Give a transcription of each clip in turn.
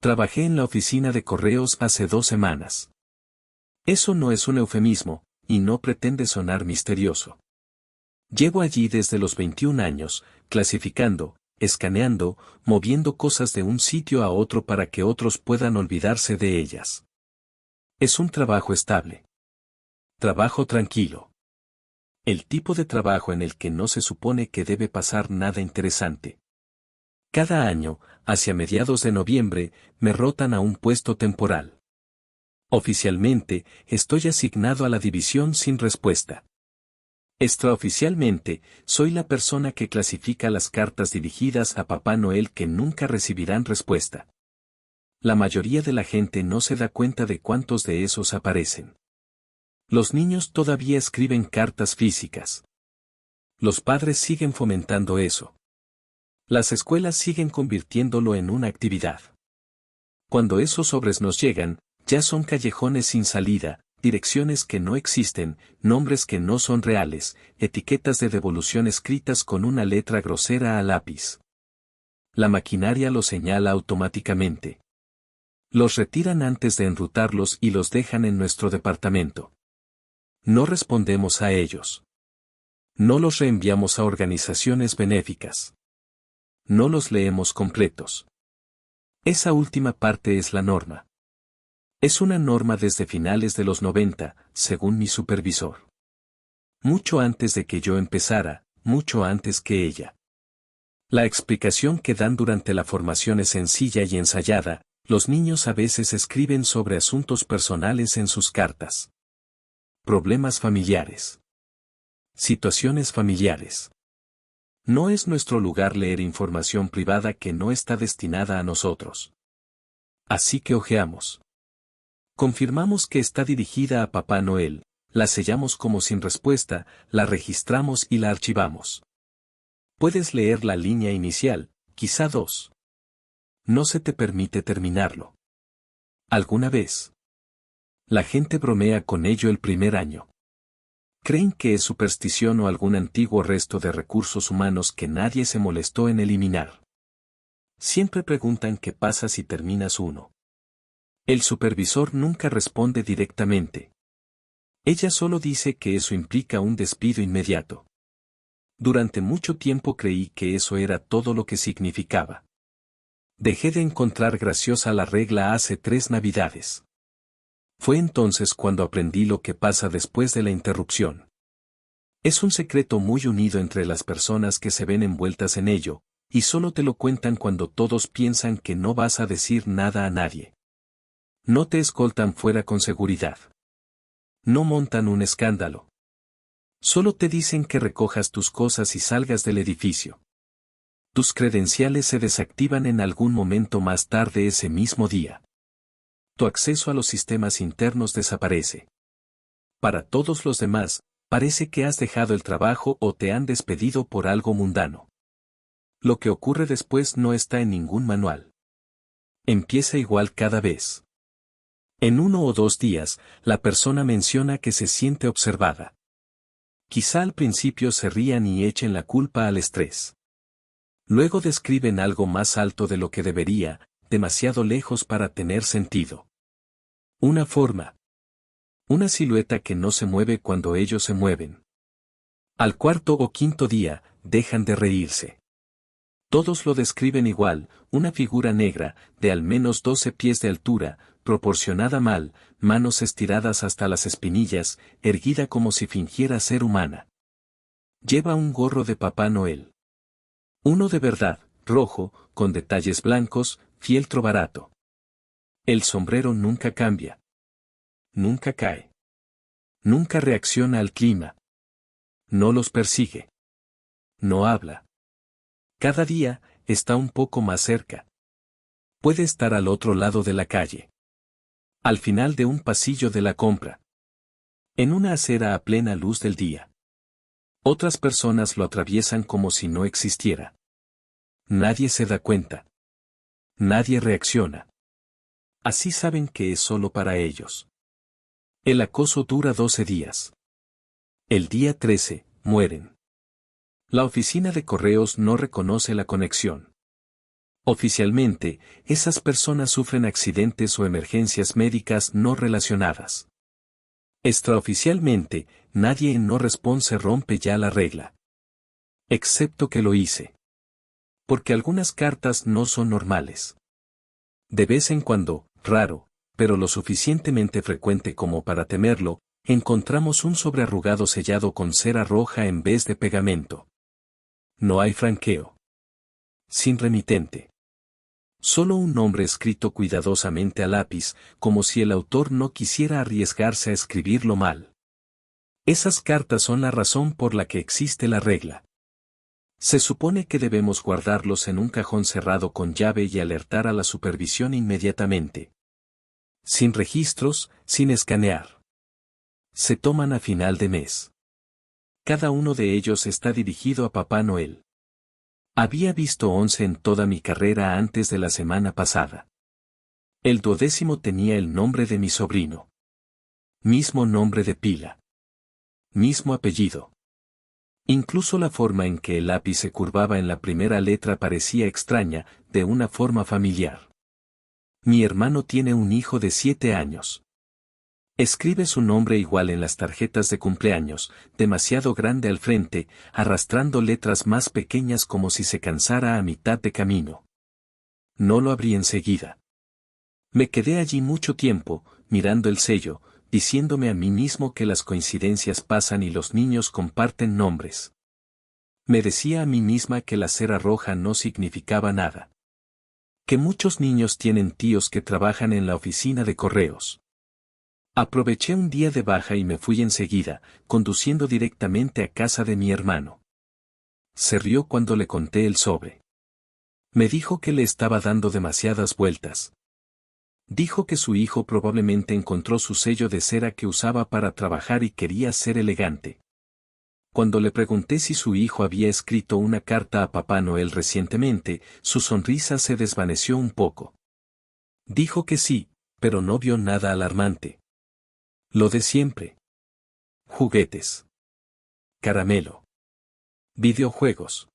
Trabajé en la oficina de correos hace 2 semanas. Eso no es un eufemismo, y no pretende sonar misterioso. Llevo allí desde los 21 años, clasificando, escaneando, moviendo cosas de un sitio a otro para que otros puedan olvidarse de ellas. Es un trabajo estable. Trabajo tranquilo. El tipo de trabajo en el que no se supone que debe pasar nada interesante. Cada año, hacia mediados de noviembre, me rotan a un puesto temporal. Oficialmente, estoy asignado a la división sin respuesta. Extraoficialmente, soy la persona que clasifica las cartas dirigidas a Papá Noel que nunca recibirán respuesta. La mayoría de la gente no se da cuenta de cuántos de esos aparecen. Los niños todavía escriben cartas físicas. Los padres siguen fomentando eso. Las escuelas siguen convirtiéndolo en una actividad. Cuando esos sobres nos llegan, ya son callejones sin salida, direcciones que no existen, nombres que no son reales, etiquetas de devolución escritas con una letra grosera a lápiz. La maquinaria los señala automáticamente. Los retiran antes de enrutarlos y los dejan en nuestro departamento. No respondemos a ellos. No los reenviamos a organizaciones benéficas. No los leemos completos. Esa última parte es la norma. Es una norma desde finales de los 90, según mi supervisor. Mucho antes de que yo empezara, mucho antes que ella. La explicación que dan durante la formación es sencilla y ensayada. Los niños a veces escriben sobre asuntos personales en sus cartas. Problemas familiares. Situaciones familiares. No es nuestro lugar leer información privada que no está destinada a nosotros. Así que hojeamos. Confirmamos que está dirigida a Papá Noel, la sellamos como sin respuesta, la registramos y la archivamos. Puedes leer la línea inicial, quizá 2. No se te permite terminarlo. ¿Alguna vez? La gente bromea con ello el primer año. Creen que es superstición o algún antiguo resto de recursos humanos que nadie se molestó en eliminar. Siempre preguntan qué pasa si terminas uno. El supervisor nunca responde directamente. Ella solo dice que eso implica un despido inmediato. Durante mucho tiempo creí que eso era todo lo que significaba. Dejé de encontrar graciosa la regla hace 3 Navidades. Fue entonces cuando aprendí lo que pasa después de la interrupción. Es un secreto muy unido entre las personas que se ven envueltas en ello, y solo te lo cuentan cuando todos piensan que no vas a decir nada a nadie. No te escoltan fuera con seguridad. No montan un escándalo. Solo te dicen que recojas tus cosas y salgas del edificio. Tus credenciales se desactivan en algún momento más tarde ese mismo día. Tu acceso a los sistemas internos desaparece. Para todos los demás, parece que has dejado el trabajo o te han despedido por algo mundano. Lo que ocurre después no está en ningún manual. Empieza igual cada vez. En 1 o 2 días, la persona menciona que se siente observada. Quizá al principio se rían y echen la culpa al estrés. Luego describen algo más alto de lo que debería, demasiado lejos para tener sentido. Una forma. Una silueta que no se mueve cuando ellos se mueven. Al 4º o 5º día, dejan de reírse. Todos lo describen igual, una figura negra, de al menos 12 pies de altura, proporcionada mal, manos estiradas hasta las espinillas, erguida como si fingiera ser humana. Lleva un gorro de Papá Noel. Uno de verdad, rojo, con detalles blancos, fieltro barato. El sombrero nunca cambia. Nunca cae. Nunca reacciona al clima. No los persigue. No habla. Cada día, está un poco más cerca. Puede estar al otro lado de la calle. Al final de un pasillo de la compra. En una acera a plena luz del día. Otras personas lo atraviesan como si no existiera. Nadie se da cuenta. Nadie reacciona. Así saben que es solo para ellos. El acoso dura 12 días. El día 13, mueren. La oficina de correos no reconoce la conexión. Oficialmente, esas personas sufren accidentes o emergencias médicas no relacionadas. Extraoficialmente, nadie en no response rompe ya la regla. Excepto que lo hice. Porque algunas cartas no son normales. De vez en cuando, raro, pero lo suficientemente frecuente como para temerlo, encontramos un sobrearrugado sellado con cera roja en vez de pegamento. No hay franqueo. Sin remitente. Solo un nombre escrito cuidadosamente a lápiz, como si el autor no quisiera arriesgarse a escribirlo mal. Esas cartas son la razón por la que existe la regla. Se supone que debemos guardarlos en un cajón cerrado con llave y alertar a la supervisión inmediatamente. Sin registros, sin escanear. Se toman a final de mes. Cada uno de ellos está dirigido a Papá Noel. Había visto 11 en toda mi carrera antes de la semana pasada. El 12º tenía el nombre de mi sobrino. Mismo nombre de pila. Mismo apellido. Incluso la forma en que el lápiz se curvaba en la primera letra parecía extraña, de una forma familiar. Mi hermano tiene un hijo de 7 años. Escribe su nombre igual en las tarjetas de cumpleaños, demasiado grande al frente, arrastrando letras más pequeñas como si se cansara a mitad de camino. No lo abrí enseguida. Me quedé allí mucho tiempo, mirando el sello, diciéndome a mí mismo que las coincidencias pasan y los niños comparten nombres. Me decía a mí misma que la cera roja no significaba nada. Que muchos niños tienen tíos que trabajan en la oficina de correos. Aproveché un día de baja y me fui enseguida, conduciendo directamente a casa de mi hermano. Se rió cuando le conté el sobre. Me dijo que le estaba dando demasiadas vueltas. Dijo que su hijo probablemente encontró su sello de cera que usaba para trabajar y quería ser elegante. Cuando le pregunté si su hijo había escrito una carta a Papá Noel recientemente, su sonrisa se desvaneció un poco. Dijo que sí, pero no vio nada alarmante. Lo de siempre. Juguetes. Caramelo. Videojuegos.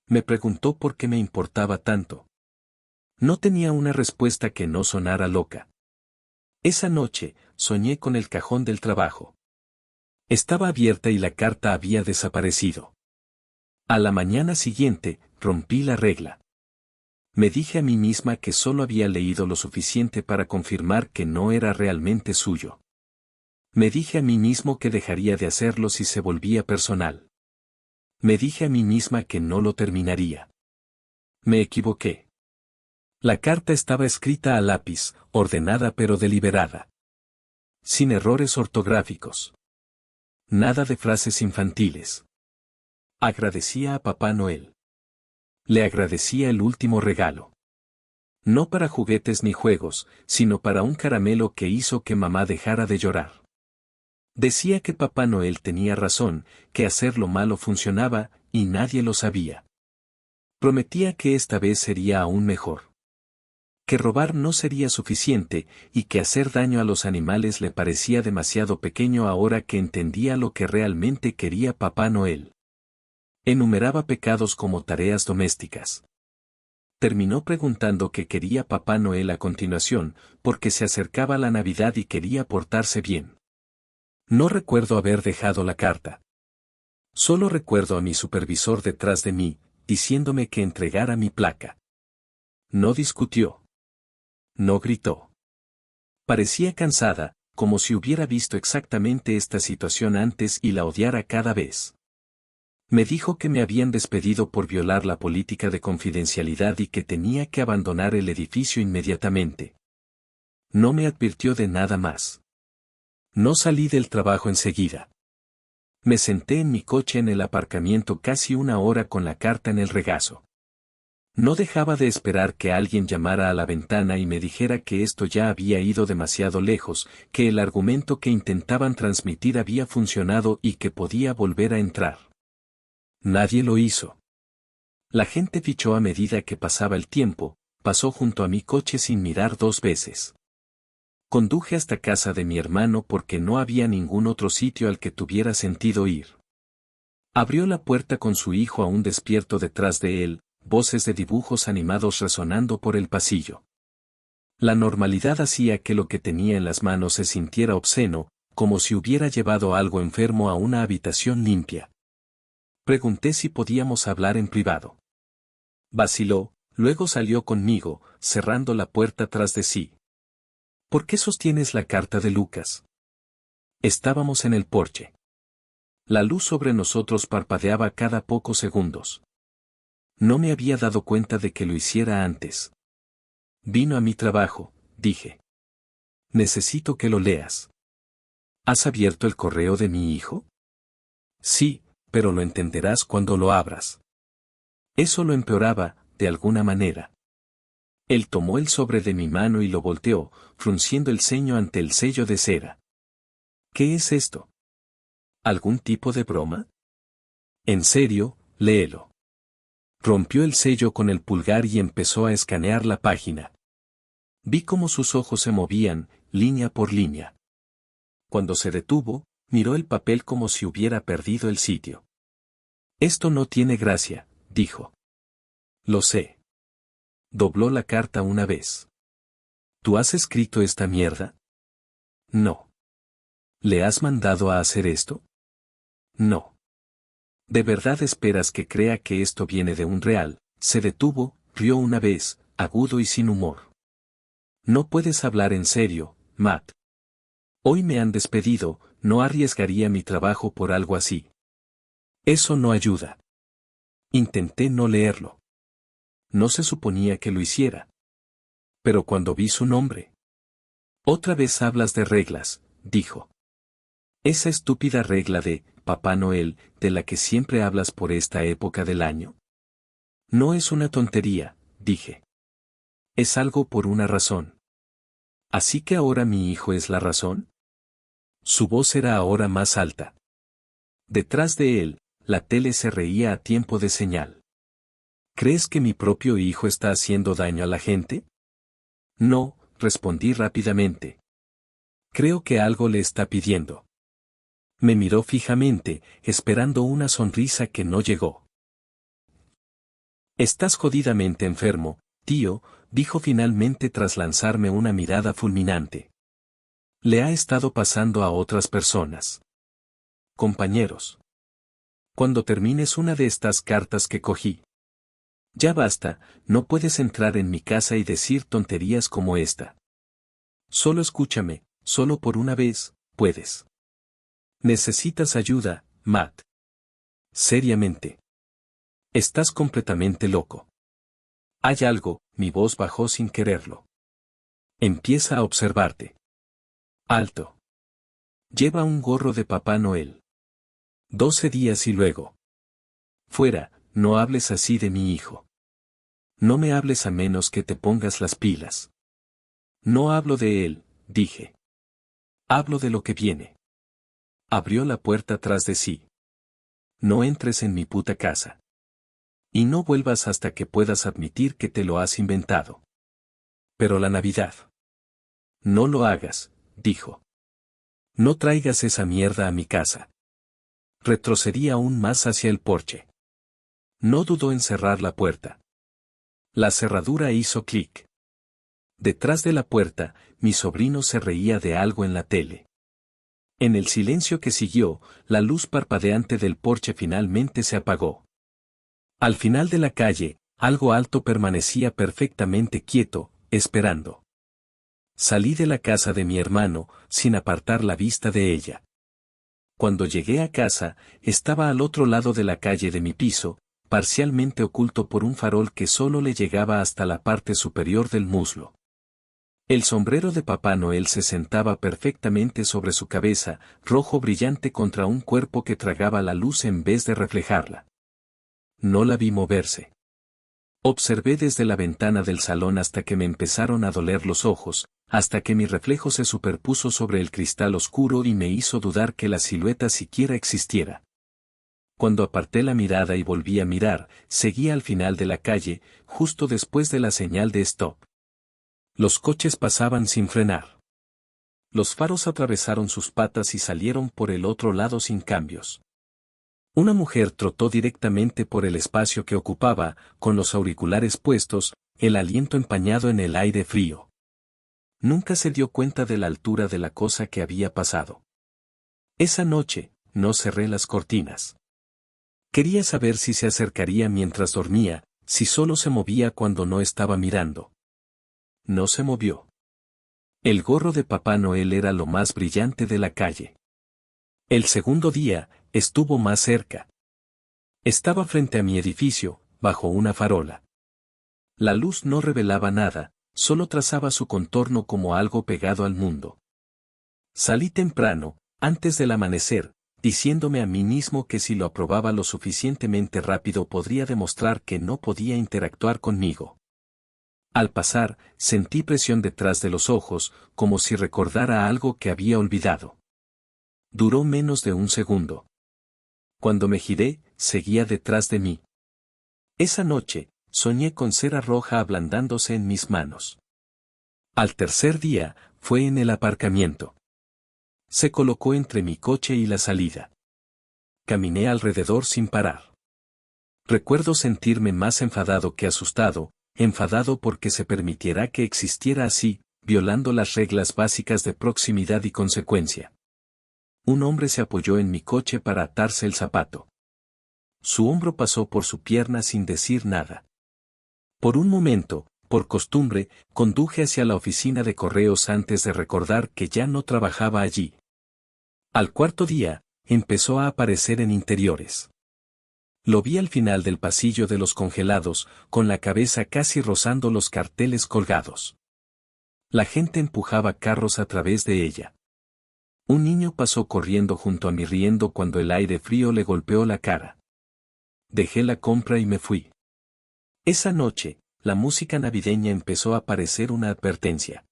Me preguntó por qué me importaba tanto. No tenía una respuesta que no sonara loca. Esa noche, soñé con el cajón del trabajo. Estaba abierta y la carta había desaparecido. A la mañana siguiente, rompí la regla. Me dije a mí misma que solo había leído lo suficiente para confirmar que no era realmente suyo. Me dije a mí mismo que dejaría de hacerlo si se volvía personal. Me dije a mí misma que no lo terminaría. Me equivoqué. La carta estaba escrita a lápiz, ordenada pero deliberada. Sin errores ortográficos. Nada de frases infantiles. Agradecía a Papá Noel. Le agradecía el último regalo. No para juguetes ni juegos, sino para un caramelo que hizo que mamá dejara de llorar. Decía que Papá Noel tenía razón, que hacer lo malo funcionaba, y nadie lo sabía. Prometía que esta vez sería aún mejor. Que robar no sería suficiente, y que hacer daño a los animales le parecía demasiado pequeño ahora que entendía lo que realmente quería Papá Noel. Enumeraba pecados como tareas domésticas. Terminó preguntando qué quería Papá Noel a continuación, porque se acercaba la Navidad y quería portarse bien. No recuerdo haber dejado la carta. Solo recuerdo a mi supervisor detrás de mí, diciéndome que entregara mi placa. No discutió. No gritó. Parecía cansada, como si hubiera visto exactamente esta situación antes y la odiara cada vez. Me dijo que me habían despedido por violar la política de confidencialidad y que tenía que abandonar el edificio inmediatamente. No me advirtió de nada más. No salí del trabajo enseguida. Me senté en mi coche en el aparcamiento casi una hora con la carta en el regazo. No dejaba de esperar que alguien llamara a la ventana y me dijera que esto ya había ido demasiado lejos, que el argumento que intentaban transmitir había funcionado y que podía volver a entrar. Nadie lo hizo. La gente fichó a medida que pasaba el tiempo, pasó junto a mi coche sin mirar 2 veces. Conduje hasta casa de mi hermano porque no había ningún otro sitio al que tuviera sentido ir. Abrió la puerta con su hijo aún despierto detrás de él, voces de dibujos animados resonando por el pasillo. La normalidad hacía que lo que tenía en las manos se sintiera obsceno, como si hubiera llevado algo enfermo a una habitación limpia. Pregunté si podíamos hablar en privado. Vaciló, luego salió conmigo, cerrando la puerta tras de sí. ¿Por qué sostienes la carta de Lucas? Estábamos en el porche. La luz sobre nosotros parpadeaba cada pocos segundos. No me había dado cuenta de que lo hiciera antes. Vino a mi trabajo, dije. Necesito que lo leas. ¿Has abierto el correo de mi hijo? Sí, pero lo entenderás cuando lo abras. Eso lo empeoraba, de alguna manera. Él tomó el sobre de mi mano y lo volteó, frunciendo el ceño ante el sello de cera. ¿Qué es esto? ¿Algún tipo de broma? En serio, léelo. Rompió el sello con el pulgar y empezó a escanear la página. Vi cómo sus ojos se movían, línea por línea. Cuando se detuvo, miró el papel como si hubiera perdido el sitio. Esto no tiene gracia, dijo. Lo sé. Dobló la carta una vez. ¿Tú has escrito esta mierda? No. ¿Le has mandado a hacer esto? No. ¿De verdad esperas que crea que esto viene de un real? Se detuvo, rió una vez, agudo y sin humor. No puedes hablar en serio, Matt. Hoy me han despedido, no arriesgaría mi trabajo por algo así. Eso no ayuda. Intenté no leerlo. No se suponía que lo hiciera. Pero cuando vi su nombre. Otra vez hablas de reglas, dijo. Esa estúpida regla de Papá Noel, de la que siempre hablas por esta época del año. No es una tontería, dije. Es algo por una razón. ¿Así que ahora mi hijo es la razón? Su voz era ahora más alta. Detrás de él, la tele se reía a tiempo de señal. ¿Crees que mi propio hijo está haciendo daño a la gente? No, respondí rápidamente. Creo que algo le está pidiendo. Me miró fijamente, esperando una sonrisa que no llegó. Estás jodidamente enfermo, tío, dijo finalmente tras lanzarme una mirada fulminante. Le ha estado pasando a otras personas. Compañeros. Cuando termines una de estas cartas que cogí. Ya basta, no puedes entrar en mi casa y decir tonterías como esta. Solo escúchame, solo por una vez, puedes. Necesitas ayuda, Matt. Seriamente. Estás completamente loco. Hay algo, mi voz bajó sin quererlo. Empieza a observarte. Alto. Lleva un gorro de Papá Noel. 12 días y luego. Fuera, no hables así de mi hijo. No me hables a menos que te pongas las pilas. No hablo de él, dije. Hablo de lo que viene. Abrió la puerta tras de sí. No entres en mi puta casa. Y no vuelvas hasta que puedas admitir que te lo has inventado. Pero la Navidad. No lo hagas, dijo. No traigas esa mierda a mi casa. Retrocedí aún más hacia el porche. No dudó en cerrar la puerta. La cerradura hizo clic. Detrás de la puerta, mi sobrino se reía de algo en la tele. En el silencio que siguió, la luz parpadeante del porche finalmente se apagó. Al final de la calle, algo alto permanecía perfectamente quieto, esperando. Salí de la casa de mi hermano, sin apartar la vista de ella. Cuando llegué a casa, estaba al otro lado de la calle de mi piso, parcialmente oculto por un farol que solo le llegaba hasta la parte superior del muslo. El sombrero de Papá Noel se sentaba perfectamente sobre su cabeza, rojo brillante contra un cuerpo que tragaba la luz en vez de reflejarla. No la vi moverse. Observé desde la ventana del salón hasta que me empezaron a doler los ojos, hasta que mi reflejo se superpuso sobre el cristal oscuro y me hizo dudar que la silueta siquiera existiera. Cuando aparté la mirada y volví a mirar, seguía al final de la calle, justo después de la señal de stop. Los coches pasaban sin frenar. Los faros atravesaron sus patas y salieron por el otro lado sin cambios. Una mujer trotó directamente por el espacio que ocupaba, con los auriculares puestos, el aliento empañado en el aire frío. Nunca se dio cuenta de la altura de la cosa que había pasado. Esa noche, no cerré las cortinas. Quería saber si se acercaría mientras dormía, si solo se movía cuando no estaba mirando. No se movió. El gorro de Papá Noel era lo más brillante de la calle. El segundo día, estuvo más cerca. Estaba frente a mi edificio, bajo una farola. La luz no revelaba nada, solo trazaba su contorno como algo pegado al mundo. Salí temprano, antes del amanecer, diciéndome a mí mismo que si lo aprobaba lo suficientemente rápido podría demostrar que no podía interactuar conmigo. Al pasar, sentí presión detrás de los ojos, como si recordara algo que había olvidado. Duró menos de un segundo. Cuando me giré, seguía detrás de mí. Esa noche, soñé con cera roja ablandándose en mis manos. Al tercer día, fue en el aparcamiento. Se colocó entre mi coche y la salida. Caminé alrededor sin parar. Recuerdo sentirme más enfadado que asustado, enfadado porque se permitiera que existiera así, violando las reglas básicas de proximidad y consecuencia. Un hombre se apoyó en mi coche para atarse el zapato. Su hombro pasó por su pierna sin decir nada. Por un momento, por costumbre, conduje hacia la oficina de correos antes de recordar que ya no trabajaba allí. Al cuarto día, empezó a aparecer en interiores. Lo vi al final del pasillo de los congelados, con la cabeza casi rozando los carteles colgados. La gente empujaba carros a través de ella. Un niño pasó corriendo junto a mí riendo cuando el aire frío le golpeó la cara. Dejé la compra y me fui. Esa noche, la música navideña empezó a parecer una advertencia.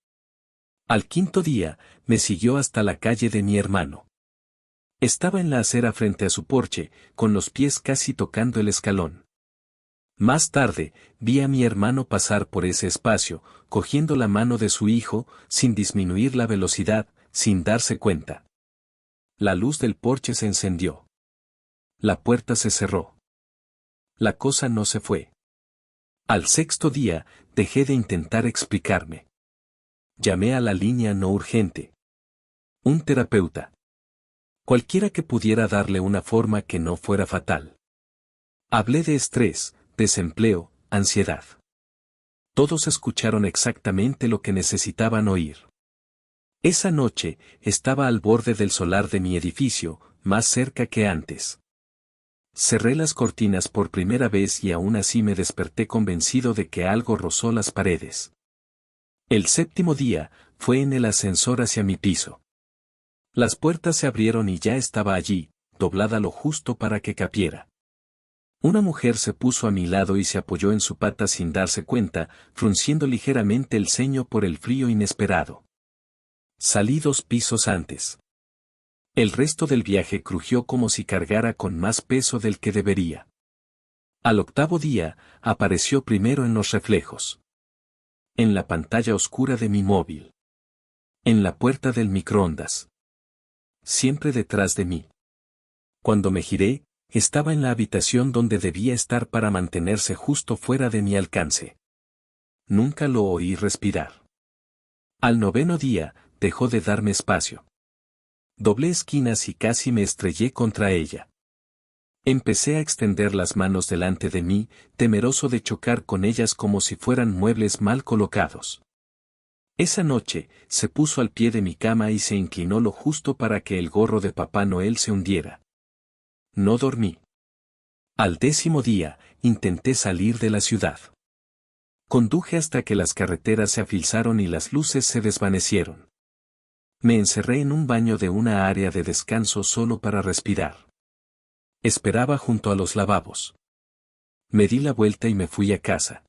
Al quinto día, me siguió hasta la calle de mi hermano. Estaba en la acera frente a su porche, con los pies casi tocando el escalón. Más tarde, vi a mi hermano pasar por ese espacio, cogiendo la mano de su hijo, sin disminuir la velocidad, sin darse cuenta. La luz del porche se encendió. La puerta se cerró. La cosa no se fue. Al sexto día, dejé de intentar explicarme. Llamé a la línea no urgente. Un terapeuta. Cualquiera que pudiera darle una forma que no fuera fatal. Hablé de estrés, desempleo, ansiedad. Todos escucharon exactamente lo que necesitaban oír. Esa noche, estaba al borde del solar de mi edificio, más cerca que antes. Cerré las cortinas por primera vez y aún así me desperté convencido de que algo rozó las paredes. El séptimo día, fue en el ascensor hacia mi piso. Las puertas se abrieron y ya estaba allí, doblada lo justo para que capiera. Una mujer se puso a mi lado y se apoyó en su pata sin darse cuenta, frunciendo ligeramente el ceño por el frío inesperado. Salí 2 pisos antes. El resto del viaje crujió como si cargara con más peso del que debería. Al octavo día, apareció primero en los reflejos. En la pantalla oscura de mi móvil. En la puerta del microondas. Siempre detrás de mí. Cuando me giré, estaba en la habitación donde debía estar para mantenerse justo fuera de mi alcance. Nunca lo oí respirar. Al noveno día, dejó de darme espacio. Doblé esquinas y casi me estrellé contra ella. Empecé a extender las manos delante de mí, temeroso de chocar con ellas como si fueran muebles mal colocados. Esa noche, se puso al pie de mi cama y se inclinó lo justo para que el gorro de Papá Noel se hundiera. No dormí. Al 10º día, intenté salir de la ciudad. Conduje hasta que las carreteras se afilzaron y las luces se desvanecieron. Me encerré en un baño de una área de descanso solo para respirar. Esperaba junto a los lavabos. Me di la vuelta y me fui a casa.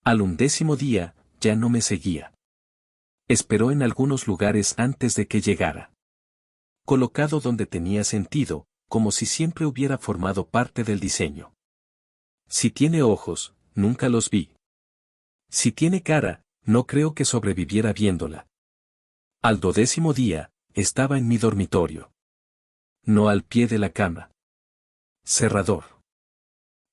Al 11º día, ya no me seguía. Esperó en algunos lugares antes de que llegara. Colocado donde tenía sentido, como si siempre hubiera formado parte del diseño. Si tiene ojos, nunca los vi. Si tiene cara, no creo que sobreviviera viéndola. Al 12º día, estaba en mi dormitorio. No al pie de la cama. Cerrador.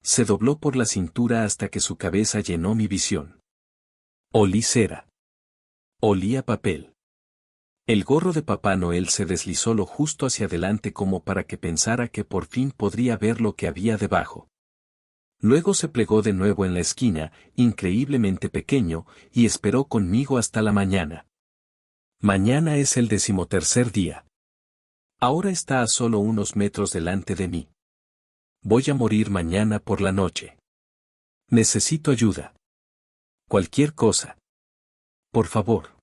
Se dobló por la cintura hasta que su cabeza llenó mi visión. Olí cera. Olía papel. El gorro de Papá Noel se deslizó lo justo hacia adelante como para que pensara que por fin podría ver lo que había debajo. Luego se plegó de nuevo en la esquina, increíblemente pequeño, y esperó conmigo hasta la mañana. Mañana es el 13º día. Ahora está a solo unos metros delante de mí. Voy a morir mañana por la noche. Necesito ayuda. Cualquier cosa. Por favor.